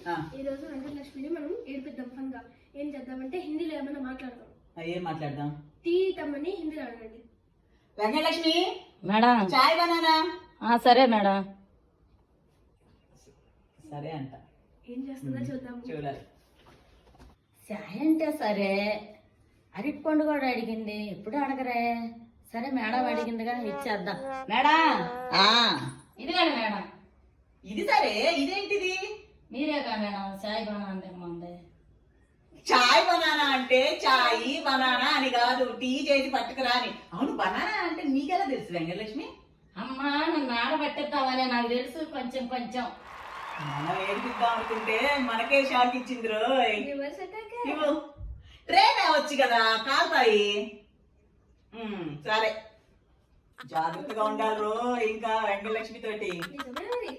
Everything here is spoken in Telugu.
ఈ రోజు వెంకటలక్ష్మిని మనం ఏడిపిద్దాం ఫన్ గా. ఏం చేద్దామంటే హిందీలో ఏమైనా మాట్లాడదాం. ఏం మాట్లాడదాం? టీ తమ్మని హిందీలో అడగండి. వెంకటలక్ష్మి మేడం. చాయ్ బనానా. సరే మేడం. సరే అంట. ఏం చేస్తుందో చూద్దాం. చూడాలి. చాయ్ అంటే సరే, అరటి పండు కూడా అడిగింది, ఎప్పుడు అడగరే. సరే మేడం అడిగిందిగా ఇచ్చేద్దాం. మేడం ఇదిగోండి మేడం. ఇది సరే, ఇదేంటిది? మీరేగా మేడం చాయ్ బనానా తెమ్మంది. చాయ్ బనానా అంటే చాయ్ బనానా అని కాదు, టీ చేసి పట్టుకురా అని. అవును, బనానా అంటే నీకెలా తెలుసు వెంకటలక్ష్మి? అమ్మా నన్ను ఆడబట్టిద్దామని నాకు తెలుసు కొంచెం కొంచెం. మనం ఏడిపిద్దాం అనుకుంటే మనకే షాక్ ఇచ్చింది రోయ్. Reverse attack. ఇవ్వు. ట్రైన్ అవచ్చు కదా, కాల్తాయి. సరే, జాగ్రత్తగా ఉండాలి రో ఇంకా వెంకటలక్ష్మి తోటి. నిజమే మరి.